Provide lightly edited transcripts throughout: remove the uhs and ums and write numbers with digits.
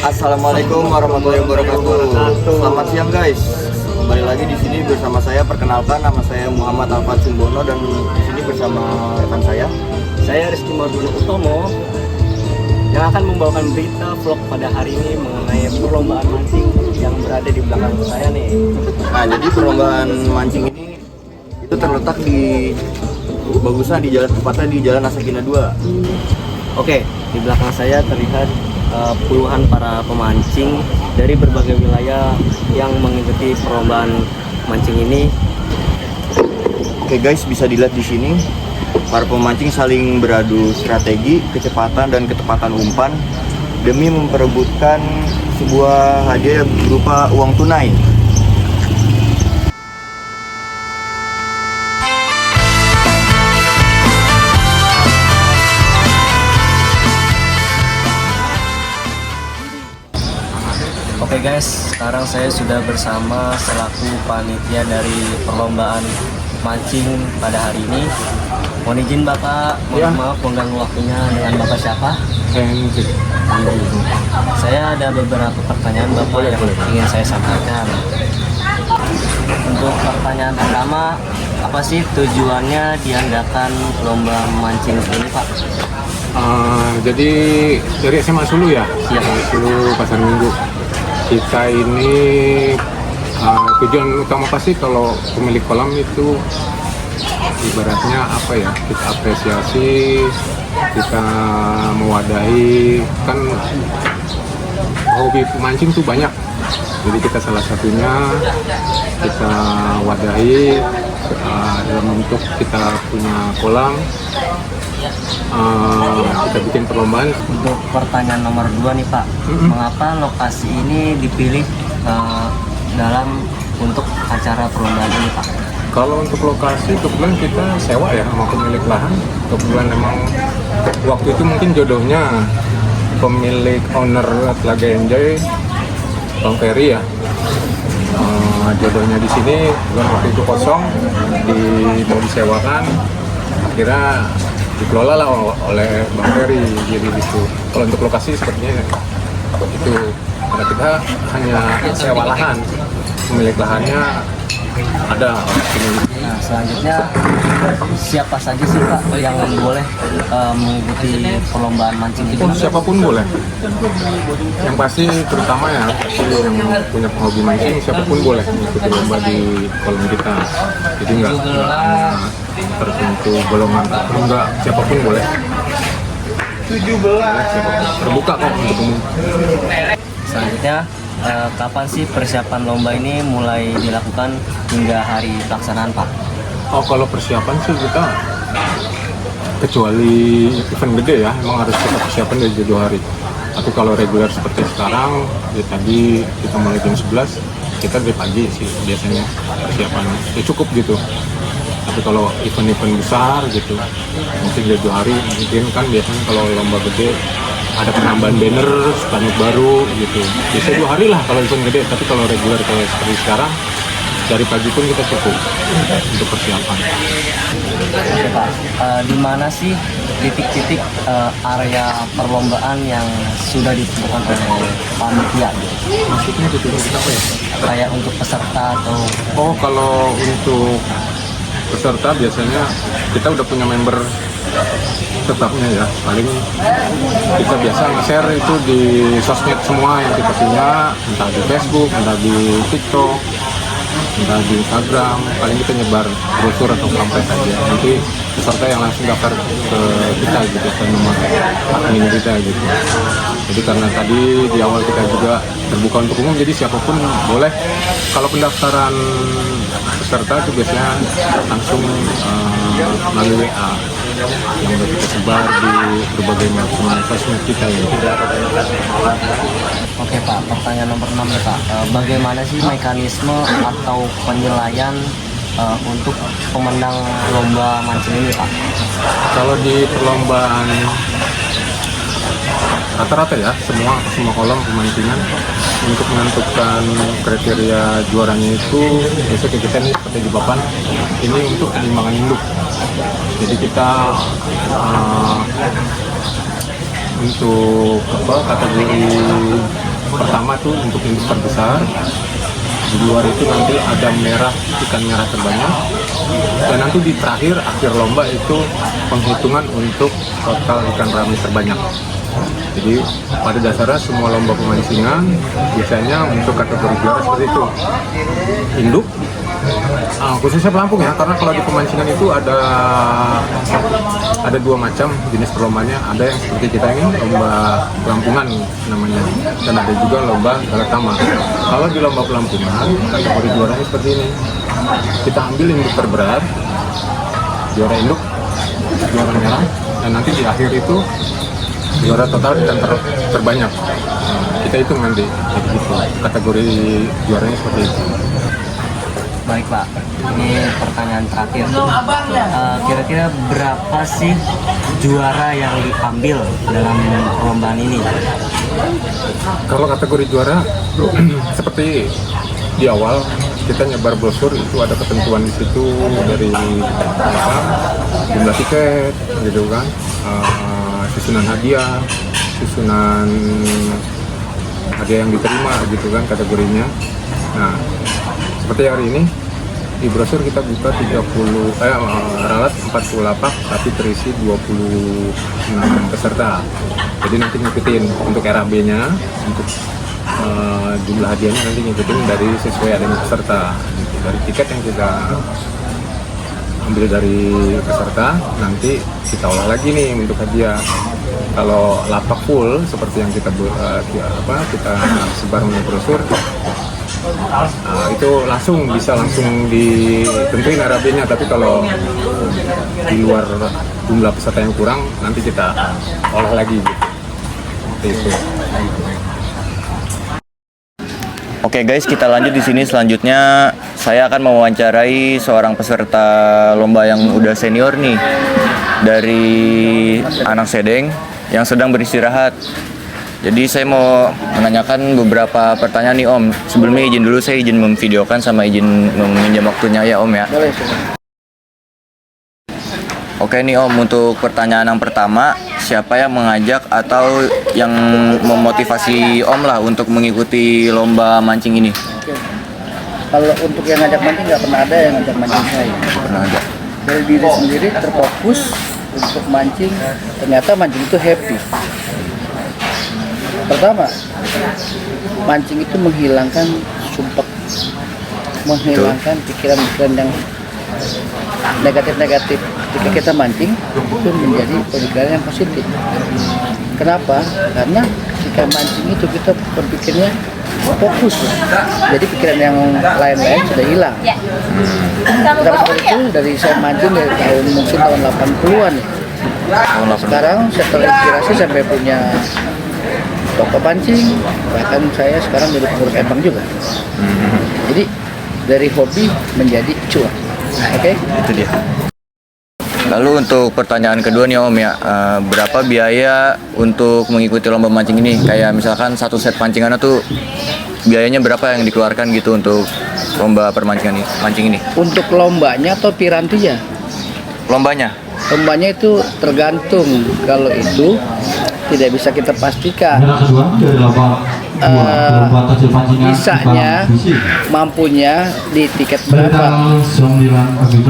Assalamualaikum warahmatullahi wabarakatuh. Selamat siang guys. Kembali lagi di sini bersama saya. Perkenalkan, nama saya Muhammad Alfat Sumbono dan di sini bersama rekan saya Rizky Marduno Utomo, yang akan membawakan berita vlog pada hari ini mengenai perlombaan mancing yang berada di belakang saya nih. Nah, jadi perlombaan mancing ini itu terletak di bagusnya di jalan, tepatnya di Jalan Asakina 2. Oke, di belakang saya terlihat puluhan para pemancing dari berbagai wilayah yang mengikuti perlombaan mancing ini. Oke guys, bisa dilihat di sini para pemancing saling beradu strategi, kecepatan dan ketepatan umpan demi memperebutkan sebuah hadiah berupa uang tunai. Oke guys, sekarang saya sudah bersama selaku panitia dari perlombaan mancing pada hari ini. Mohon izin Bapak, maaf mengganggu waktunya. Dengan Bapak siapa? Henry. Saya ada beberapa pertanyaan Bapak yang ingin saya sampaikan. Untuk pertanyaan pertama, apa sih tujuannya diadakan lomba mancing ini Pak? Jadi dari SMA Sulu ya? Iya. Sulu Pasar Minggu. Kita ini tujuan utama pasti kalau pemilik kolam itu ibaratnya apa ya, kita apresiasi, kita mewadahi, kan hobi mancing tuh banyak, jadi kita salah satunya kita wadahi dalam bentuk kita punya kolam. Kita bikin perlombaan. Untuk pertanyaan nomor 2 nih Pak, mengapa lokasi ini dipilih dalam untuk acara perlombaan ini Pak? Kalau untuk lokasi, kebetulan kita sewa ya sama pemilik lahan. Kebetulan memang waktu itu mungkin jodohnya pemilik owner Telaga Enjoy, Bang Ferry ya. Jodohnya di sini, waktu itu kosong, mau disewakan. Akhirnya dikelola lah oleh Bang Ferry, jadi gitu. Kalau untuk lokasi sepertinya itu, karena kita hanya sewa lahan, pemilik lahannya ada. Nah, selanjutnya siapa saja sih Pak yang boleh mengikuti perlombaan mancing ini? Siapapun boleh. Yang pasti terutama ya, yang punya hobi mancing, siapapun boleh mengikuti lomba di kolam kita. Jadi nggak tertentu golongan, enggak, siapapun boleh. 17 terbuka kok untuk umum. Selanjutnya, kapan sih persiapan lomba ini mulai dilakukan hingga hari pelaksanaan Pak? Oh, kalau persiapan sih kita, kecuali event gede ya, emang harus kita persiapan dari jauh hari. Tapi kalau reguler seperti sekarang, ya tadi kita mulai jam 11, kita dari pagi sih biasanya persiapan, ya cukup gitu. Tapi kalau event-event besar gitu, mungkin jauh hari, mungkin kan biasanya kalau lomba gede ada penambahan banner, spanduk baru gitu. Biasanya 2 hari lah kalau event gede, tapi kalau reguler kayak seperti sekarang, dari pagi pun kita cukup untuk persiapan. Oke Pak, di mana sih titik-titik area perlombaan yang sudah ditentukan oleh panitia? Maksudnya titik-titik apa ya? Kayak untuk peserta atau? Oh, kalau untuk peserta biasanya kita udah punya member tetapnya ya, paling kita biasa nge-share itu di sosmed semua yang kita punya, entah di Facebook, entah di TikTok, entah di Instagram. Paling kita nyebar brosur atau pamflet aja, nanti peserta yang langsung daftar ke kita gitu, ke nomor admin kita gitu. Jadi karena tadi di awal kita juga terbuka untuk umum, jadi siapapun boleh. Kalau pendaftaran peserta itu biasanya langsung melalui WA yang udah kita sebar di berbagai macam sosmed kita ya. Oke Pak, pertanyaan nomor 6 ya Pak, bagaimana sih mekanisme atau penilaian untuk pemenang lomba mancing ini Pak? Kalau di perlombaan rata-rata ya, semua kolam pemancingan, untuk menentukan kriteria juaranya itu biasanya kita nih seperti di papan ini untuk penimbangan induk. Jadi kita untuk kategori pertama tuh untuk induk terbesar, di luar itu nanti ada ikan merah terbanyak, dan nanti di akhir lomba itu penghitungan untuk total ikan rami terbanyak. Jadi pada dasarnya semua lomba pemancingan biasanya untuk kategori juara seperti itu, induk, khususnya pelampung ya, karena kalau di pemancingan itu ada dua macam jenis perlombanya. Ada yang seperti kita ini lomba pelampungan namanya, dan ada juga lomba galatama. Kalau di lomba pelampungan kategori juaranya seperti ini, kita ambil induk terberat, juara induk, juara merah, dan nanti di akhir itu juara total dan terbanyak. Kita hitung nanti, jadi gitu. Kategori juaranya seperti itu. Baik Pak, ini pertanyaan terakhir. Kira-kira berapa sih juara yang diambil dalam perlombaan ini? Kalau kategori juara, seperti di awal kita nyebar brosur itu ada ketentuan di situ dari jumlah tiket, gitu kan, susunan hadiah yang diterima, gitu kan kategorinya. Nah, seperti hari ini di brosur kita buka ralat 40 lapak tapi terisi 26 peserta. Jadi nanti ngikutin untuk RAB-nya, untuk jumlah hadiahnya nanti ngikutin dari sesuai adanya peserta. Dari tiket yang kita ambil dari peserta, nanti kita olah lagi nih untuk hadiah. Kalau lapak full seperti yang kita sebar melalui brosur, itu bisa langsung ditentuin RAB-nya. Tapi kalau di luar jumlah peserta yang kurang, nanti kita olah lagi gitu. Seperti itu. Oke guys, kita lanjut di sini. Selanjutnya saya akan mewawancarai seorang peserta lomba yang udah senior nih, dari Anak Sedeng yang sedang beristirahat. Jadi saya mau menanyakan beberapa pertanyaan nih Om. Sebelumnya izin dulu, saya izin memvideokan sama izin meminjam waktunya ya Om ya. Oke nih Om, untuk pertanyaan yang pertama, siapa yang mengajak atau yang memotivasi Om lah untuk mengikuti lomba mancing ini? Oke. Kalau untuk yang ngajak mancing nggak pernah ada yang ngajak mancing saya. Pernah ada. Dari diri sendiri terfokus untuk mancing, ternyata mancing itu happy. Pertama, mancing itu menghilangkan sumpek, menghilangkan pikiran-pikiran yang negatif-negatif. Ketika kita mancing, itu menjadi pemikiran yang positif. Kenapa? Karena ketika mancing itu kita berpikirnya fokus, jadi pikiran yang lain-lain sudah hilang. Kenapa itu? Dari saya mancing dari tahun 80-an ya. Sekarang saya terinspirasi sampai punya toko pancing, bahkan saya sekarang jadi pengurus empang juga. Jadi dari hobi menjadi cuan. Oke? Itu dia. Lalu untuk pertanyaan kedua nih Om ya, berapa biaya untuk mengikuti lomba mancing ini? Kayak misalkan satu set pancingannya tuh biayanya berapa yang dikeluarkan gitu untuk lomba permancingan ini, mancing ini? Untuk lombanya atau pirantinya? Lombanya? Lombanya itu tergantung. Kalau itu tidak bisa kita pastikan. Bisanya, mampunya di tiket berapa?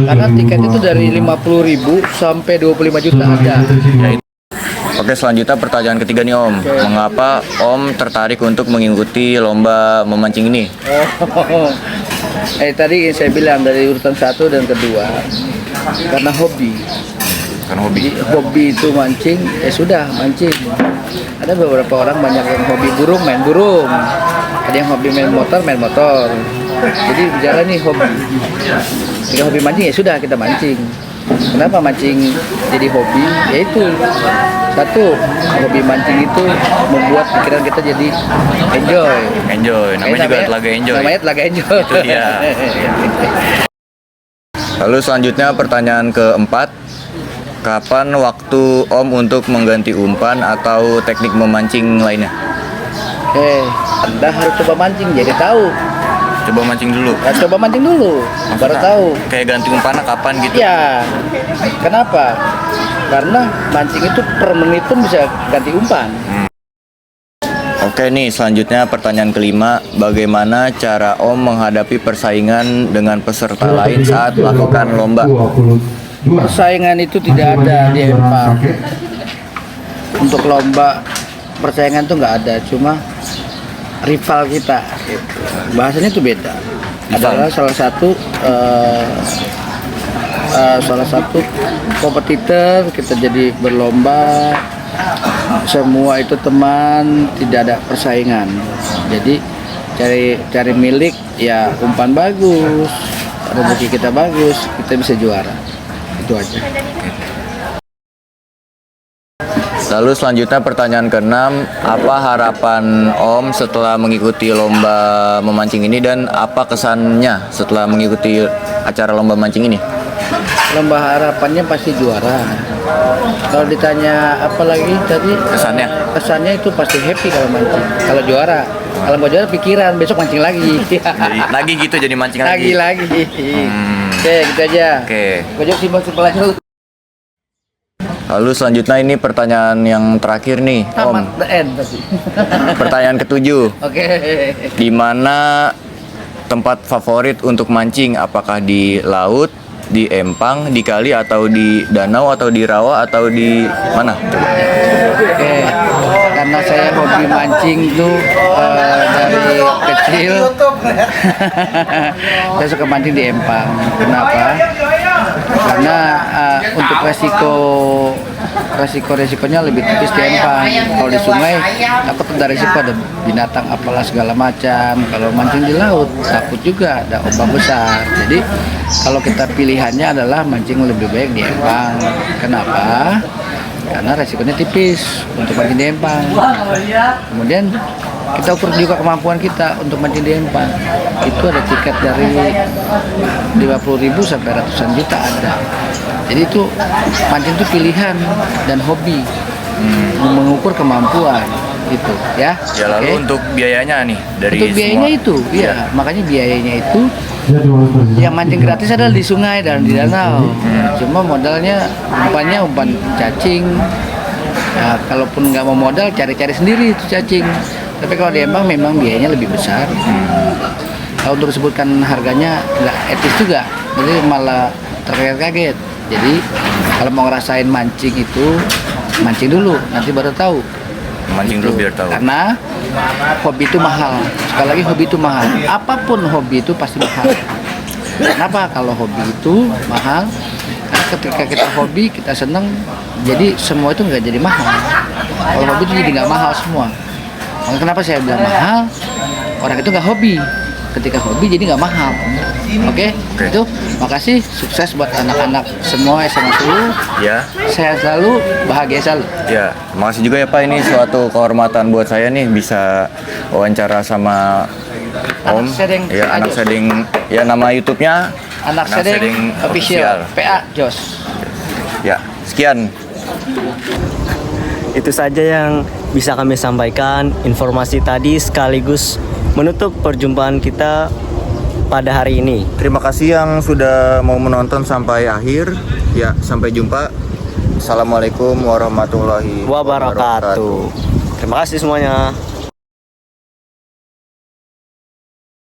Karena tiket itu dari 50.000 sampai 25 juta ada. Oke, selanjutnya pertanyaan ketiga nih Om. Mengapa Om tertarik untuk mengikuti lomba memancing ini? Tadi saya bilang dari urutan 1 dan kedua, karena hobi. Kan hobi. Hobi itu mancing, ya sudah mancing. Ada beberapa orang banyak yang hobi burung, main burung. Ada yang hobi main motor. Jadi berjalan nih hobi. Jika hobi mancing ya sudah kita mancing. Kenapa mancing jadi hobi? Yaitu satu, hobi mancing itu membuat pikiran kita jadi enjoy. Namanya juga telaga enjoy. Namanya telaga enjoy. Itu dia. Lalu selanjutnya pertanyaan keempat, kapan waktu Om untuk mengganti umpan atau teknik memancing lainnya? Oke, Anda harus coba mancing jadi tahu. Coba mancing dulu. Coba mancing dulu, baru tahu. Kayak ganti umpannya kapan gitu? Ya, kenapa? Karena mancing itu per menit pun bisa ganti umpan. Oke nih, selanjutnya pertanyaan kelima. Bagaimana cara Om menghadapi persaingan dengan peserta lain saat melakukan lomba? Persaingan itu tidak ada di Empang. Untuk lomba persaingan tuh nggak ada, cuma rival kita. Gitu. Bahasanya itu beda. Adalah salah satu kompetitor, kita jadi berlomba. Semua itu teman, tidak ada persaingan. Jadi cari milik, ya umpan bagus, rezeki kita bagus, kita bisa juara. Itu aja. Lalu selanjutnya pertanyaan keenam, apa harapan Om setelah mengikuti lomba memancing ini dan apa kesannya setelah mengikuti acara lomba mancing ini? Lomba harapannya pasti juara. Kalau ditanya apa lagi tadi? Kesannya? Kesannya itu pasti happy kalau mancing. Kalau juara. Kalau mau juara pikiran besok mancing lagi. Jadi, lagi gitu jadi mancing lagi. Lagi. Oke, gitu aja. Oke. Besok simpel aja lu. Lalu selanjutnya ini pertanyaan yang terakhir nih, Om. Tamat the end pasti. Pertanyaan ketujuh. Oke. Di mana tempat favorit untuk mancing? Apakah di laut, di empang, di kali, atau di danau, atau di rawa, atau di mana? Coba. Oke. Karena saya hobi mancing tuh dari kecil. Saya suka mancing di empang. Kenapa? Karena untuk resikonya lebih tipis di empang. Kalau di sungai takut ada resiko, ada binatang apalah segala macam. Kalau mancing di laut takut juga ada ombak besar. Jadi kalau kita pilihannya adalah mancing lebih baik di empang. Kenapa? Karena resikonya tipis untuk mancing di empang. Kemudian kita ukur juga kemampuan kita untuk mancing di empang. Itu ada tiket dari 50.000 sampai ratusan juta ada. Jadi itu mancing itu pilihan dan hobi, mengukur kemampuan gitu ya. Ya lalu untuk biayanya nih dari untuk biayanya semua. itu, iya makanya biayanya itu yang mancing gratis adalah di sungai dan di danau. Cuma modalnya umpan cacing. Nah, kalaupun nggak mau modal, cari-cari sendiri itu cacing. Tapi kalau di Empang memang biayanya lebih besar. Kalau untuk disebutkan harganya nggak etis juga, jadi malah terkaget-kaget. Jadi kalau mau ngerasain mancing itu mancing dulu, nanti baru tahu. Mancing dulu biar tahu. Karena hobi itu mahal. Sekali lagi hobi itu mahal. Apapun hobi itu pasti mahal. Kenapa? Kalau hobi itu mahal, karena ketika kita hobi, kita seneng, jadi semua itu nggak jadi mahal. Kalau hobi itu jadi nggak mahal semua. Makanya kenapa saya bilang mahal? Orang itu nggak hobi. Ketika hobi jadi nggak mahal. Oke? Itu. Makasih. Sukses buat anak-anak semua SMA 10. Ya. Sehat selalu, bahagia selalu. Ya, makasih juga ya Pak, ini suatu kehormatan buat saya nih bisa wawancara sama Om. Anak Sedeng Ya, anak Ajos. Sedeng. Ya, nama YouTube-nya Anak Sedeng Official. PA Jos. Ya, sekian. Itu saja yang bisa kami sampaikan. Informasi tadi sekaligus menutup perjumpaan kita pada hari ini. Terima kasih yang sudah mau menonton sampai akhir. Ya, sampai jumpa. Assalamualaikum warahmatullahi Wabarakatuh. Terima kasih semuanya.